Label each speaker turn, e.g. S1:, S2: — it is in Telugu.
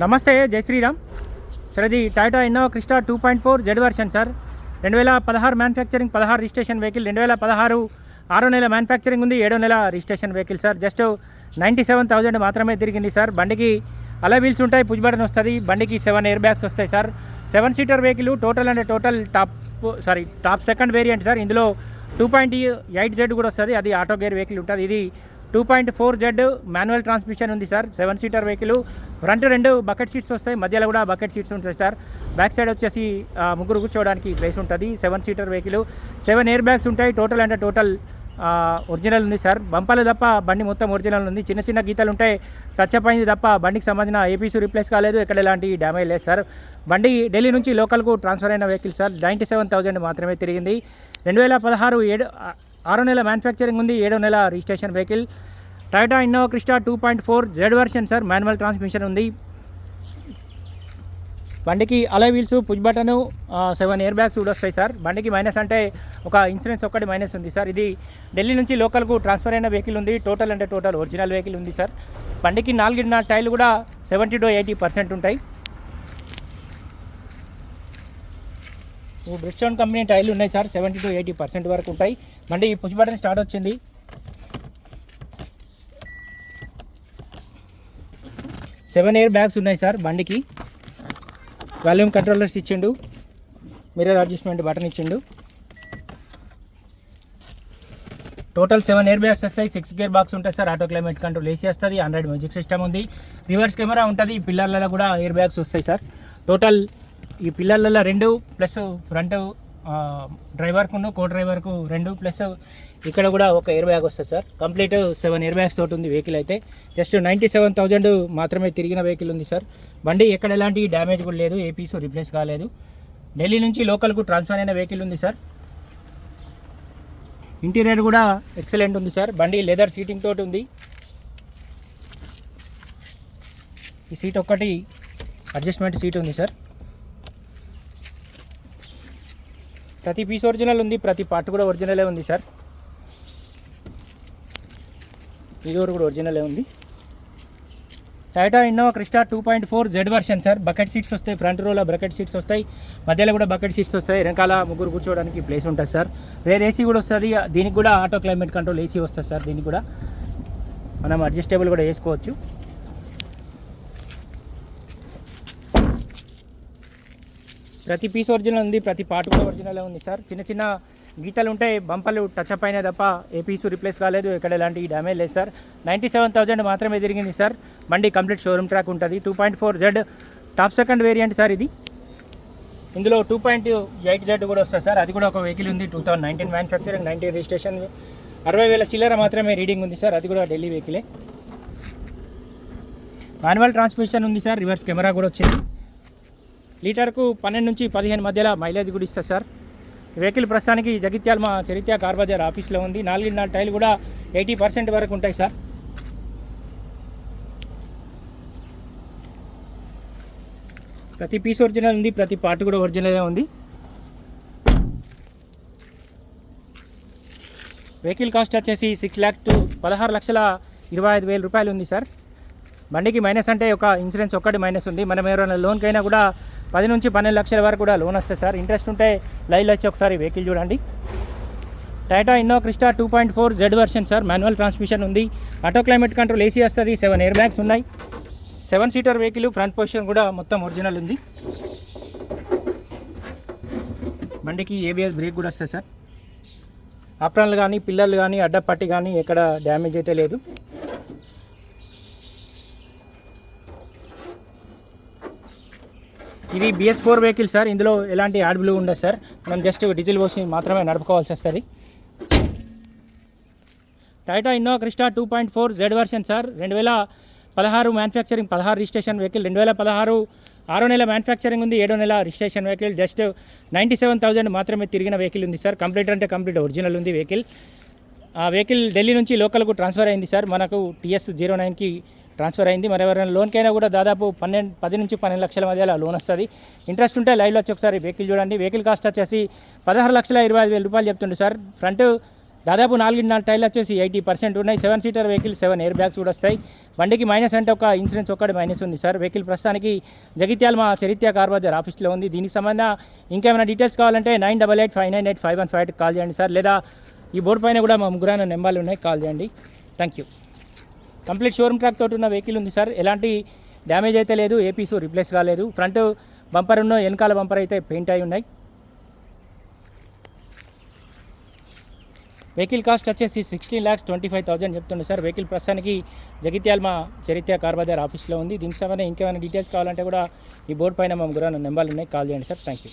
S1: నమస్తే, జై శ్రీరామ్ సార్. ఇది Tata Innova Crysta 2.4 Z version sir. 2016 manufacturing, 16 registration vehicle. 2016 6వ నెల మ్యానుఫ్యాక్చరింగ్ ఉంది, 7వ నెల రిజిస్ట్రేషన్ వెహికల్ సార్. జస్ట్ 97,000 మాత్రమే తిరిగింది సార్. బండికి అలా వీల్స్ ఉంటాయి, పుష్ బటన్ వస్తుంది. బండికి 7 ఎయిర్ బ్యాగ్స్ వస్తాయి sir. 7 seater vehicle. Total top second variant sir. ఇందులో 2.8 జెడ్ కూడా వస్తుంది, అది ఆటో గేర్ వెహికల్ ఉంటుంది. ఇది 2.4 జెడ్ మాన్యువల్ ట్రాన్స్మిషన్ ఉంది sir. 7 seater vehicle. Front 2 bucket seats వస్తాయి, మధ్యలో కూడా బకెట్ సీట్స్ ఉంటాయి సార్. బ్యాక్ సైడ్ వచ్చేసి ముగ్గురు కూర్చోవడానికి ప్లేస్ ఉంటుంది. 7 సీటర్ వెహికల్. 7 ఎయిర్ బ్యాగ్స్ ఉంటాయి. టోటల్ ఒరిజినల్ ఉంది సార్. బంపాలు తప్ప బండి మొత్తం ఒరిజినల్ ఉంది. చిన్న చిన్న గీతలు ఉంటాయి, టచ్ అప్ అయింది తప్ప బండికి సంబంధించిన ఏపీసు రిప్లేస్ కాలేదు, ఎక్కడ ఎలాంటి డ్యామేజ్ లేదు సార్. బండి ఢిల్లీ నుంచి లోకల్కు ట్రాన్స్ఫర్ అయిన వెహికల్ సార్. 97,000 మాత్రమే తిరిగింది. 2016 6వ నెల మ్యానుఫ్యాక్చరింగ్ ఉంది, 7వ నెల registration vehicle. Tata Innova Crysta 2.4 Z version sir. Manual transmission ఉంది. బండికి అలా wheels, push button, 7 air bags కూడా వస్తాయి సార్. బండికి మైనస్ అంటే ఒక ఇన్సూరెన్స్ ఒక్కటి మైనస్ ఉంది సార్. ఇది ఢిల్లీ నుంచి లోకల్కు ట్రాన్స్ఫర్ అయిన వెహికల్ ఉంది. టోటల్ ఒరిజినల్ వెహికల్ ఉంది సార్. బండికి 4 టైర్లు కూడా 70 to 80% ఉంటాయి. బ్రిడ్స్టోన్ కంపెనీ టైర్లు ఉన్నాయి సార్. 70 to 80% వరకు ఉంటాయి. బండి పుష్ బటన్ స్టార్ట్ వచ్చింది. 7 ఎయిర్ బ్యాగ్స్ ఉన్నాయి సార్. బండికి వాల్యూమ్ కంట్రోలర్స్ ఇచ్చిండు, మిర్రర్ అడ్జస్ట్మెంట్ బటన్ ఇచ్చిండు. టోటల్ 7 ఎయిర్ బ్యాగ్స్ వస్తాయి. 6 గేర్ బాక్స్ ఉంటుంది sir. Auto climate control AC వస్తుంది. ఆండ్రాయిడ్ మ్యూజిక్ సిస్టమ్ ఉంది. రివర్స్ కెమెరా ఉంటుంది. ఈ పిల్లర్లలో కూడా ఎయిర్ బ్యాగ్స్ వస్తాయి సార్. టోటల్ ఈ పిల్లర్లలో 2 ప్లస్ ఫ్రంట్ డ్రైవర్కు కో డ్రైవర్కు 2 ప్లస్ ఇక్కడ కూడా ఒక ఎయిర్ బ్యాగ్ వస్తుంది సార్. కంప్లీట్ 7 ఎయిర్ బ్యాగ్స్ తోటి ఉంది వెహికల్ అయితే. జస్ట్ 97,000 మాత్రమే తిరిగిన వెహికల్ ఉంది సార్. బండి ఎక్కడ ఎలాంటి డ్యామేజ్ కూడా లేదు, ఏ పీసు రిప్లేస్ కాలేదు. ఢిల్లీ నుంచి లోకల్కు ట్రాన్స్ఫర్ అయిన వెహికల్ ఉంది సార్. ఇంటీరియర్ కూడా ఎక్సలెంట్ ఉంది సార్. బండి లెదర్ సీటింగ్ తోటి ఉంది. ఈ సీట్ ఒక్కటి అడ్జస్ట్మెంట్ సీట్ ఉంది సార్. ప్రతి పీస్ ఒరిజినల్ ఉంది, ప్రతి పార్ట్ కూడా ఒరిజినలే ఉంది సార్. ఇది కూడా ఒరిజినలే ఉంది. Tata Innova Crysta 2.4 Z version sir. Bucket seats వస్తాయి. ఫ్రంట్ రోలో బకెట్ సీట్స్ వస్తాయి, మధ్యలో కూడా బకెట్ సీట్స్ వస్తాయి. వెనకాల ముగ్గురు కూర్చోవడానికి ప్లేస్ ఉంటుంది సార్. వేరే ఏసీ కూడా వస్తుంది. దీనికి కూడా ఆటో క్లైమేట్ కంట్రోల్ ఏసీ వస్తుంది సార్. దీనికి కూడా మనం అడ్జస్టబుల్ కూడా వేసుకోవచ్చు. ప్రతి పీస్ ఒరిజినల్ ఉంది, ప్రతి పార్ట్ కూడా ఒరిజినల్ ఉంది సార్. చిన్న చిన్న గీతలు ఉంటాయి, బంపర్లు టచ్ అప్ అయినా తప్ప ఏ పీసు రిప్లేస్ కాలేదు, ఎక్కడ ఎలాంటి డ్యామేజ్ లేదు సార్. 97,000 మాత్రమే తిరిగింది సార్. బండి కంప్లీట్ షోరూమ్ ట్రాక్ ఉంటుంది. 2.4 Z top second variant sir ఇది. ఇందులో 2.8 జెడ్ కూడా వస్తుంది సార్. అది కూడా ఒక వెహికల్ ఉంది. 2019 మ్యానుఫ్యాక్చరింగ్, 19 రిజిస్ట్రేషన్, 60,000 చిల్లర మాత్రమే రీడింగ్ ఉంది సార్. అది కూడా ఢిల్లీ వెహికలే. మాన్యువల్ ట్రాన్స్మిషన్ ఉంది సార్. రివర్స్ కెమెరా కూడా వచ్చింది. లీటర్కు 12 నుంచి 15 మధ్యలో మైలేజ్ కూడా ఇస్తుంది సార్. ఈ వెహికల్ ప్రస్తుతానికి జగిత్యాల మా చరిత్ర కార్ బజార్ ఆఫీస్లో ఉంది. 4 టైర్లు కూడా 80% వరకు ఉంటాయి సార్. ప్రతి పీస్ ఒరిజినల్ ఉంది, ప్రతి పార్ట్ కూడా ఒరిజినలే ఉంది. వెహికల్ కాస్ట్ వచ్చేసి 16,25,000 రూపాయలు ఉంది సార్. బండికి మైనస్ అంటే ఒక ఇన్సూరెన్స్ ఒక్కటి మైనస్ ఉంది. మనం ఎవరైనా లోన్కైనా కూడా 10 నుంచి 12 లక్షల వరకు కూడా లోన్ వస్తుంది సార్. ఇంట్రెస్ట్ ఉంటే లైవ్లో వచ్చి ఒకసారి వెహికల్ చూడండి. Tata Innova Crysta 2.4 Z version sir. Manual transmission ఉంది. ఆటో క్లైమేట్ కంట్రోల్ ఏసీ వస్తుంది. 7 ఎయిర్ బ్యాగ్స్ ఉన్నాయి. 7 సీటర్ వెహికల్. ఫ్రంట్ పొజిషన్ కూడా మొత్తం ఒరిజినల్ ఉంది. బండికి ఏబిఎస్ బ్రేక్ కూడా వస్తుంది సార్. ఆప్రాన్లు కానీ పిల్లర్లు కానీ అడ్డపట్టి కానీ ఎక్కడ డ్యామేజ్ అయితే లేదు. ఇది BS4 వెహికల్ సార్. ఇందులో ఎలాంటి యాడ్ బ్లూ ఉండదు సార్. మనం జస్ట్ డీజిల్ పోసి మాత్రమే నడుపుకోవాల్సి వస్తుంది. Tata Innova Crysta 2.4 Z version sir. 2016 manufacturing, 16 registration vehicle. 2016 6వ నెల మ్యానుఫ్యాక్చరింగ్ ఉంది, 7వ నెల రిజిస్ట్రేషన్ వెహికల్. జస్ట్ 97,000 మాత్రమే తిరిగిన వెహికల్ ఉంది సార్. కంప్లీట్ అంటే కంప్లీట్ ఒరిజినల్ ఉంది వెహికల్. ఆ వెహికల్ ఢిల్లీ నుంచి లోకల్కు ట్రాన్స్ఫర్ అయింది సార్. మనకు TS09కి ట్రాన్స్ఫర్ అయింది. మరి ఎవరైనా లోన్కైనా కూడా దాదాపు 10 నుంచి 12 లక్షల మధ్యలో లోన్ వస్తుంది. ఇంట్రెస్ట్ ఉంటే లైవ్లో వచ్చి ఒకసారి వెహికల్ చూడండి. వెహికల్ కాస్ట్ వచ్చేసి 16,25,000 రూపాయలు చెప్తుండే సార్. ఫ్రంట్ దాదాపు 4 టైర్లు వచ్చేసి 80% ఉన్నాయి. 7 సీటర్ వెహికల్, 7 ఎయిర్ బ్యాగ్స్ కూడా వస్తాయి. బండికి మైనస్ అంటే ఒక ఇన్సూరెన్స్ ఒక్కటి మైనస్ ఉంది సార్. వెహికల్ ప్రస్తుతానికి జగిత్యాల మా చరిత్ర కార్ బజార్ ఆఫీస్లో ఉంది. దీనికి సంబంధం ఇంకేమైనా డీటెయిల్స్ కావాలంటే 9885985158 కాల్ చేయండి సార్. లేదా ఈ బోర్డు పైన కూడా మా ముగ్గురు నెంబర్లు ఉన్నాయి, కాల్ చేయండి. Thank you. Complete showroom track తోటి ఉన్న వెహికల్ ఉంది సార్. ఎలాంటి డ్యామేజ్ అయితే లేదు, ఏ పీసు రిప్లేస్ కాలేదు. ఫ్రంట్ బంపర్ ఉన్న, వెనకాల బంపర్ అయితే పెయింట్ అయి ఉన్నాయి. వెహికల్ కాస్ట్ వచ్చేసి 16,25,000 చెప్తుంది సార్. వెహికల్ ప్రస్తుతానికి జగిత్యాల మా చరిత్ర కార్ బజార్ ఆఫీస్లో ఉంది. దీనికి సంబంధించి ఇంకేమైనా డీటెయిల్స్ కావాలంటే కూడా ఈ బోర్డు పైన మా ముగ్గురు నెంబర్లు ఉన్నాయి, కాల్ చేయండి సార్. Thank you.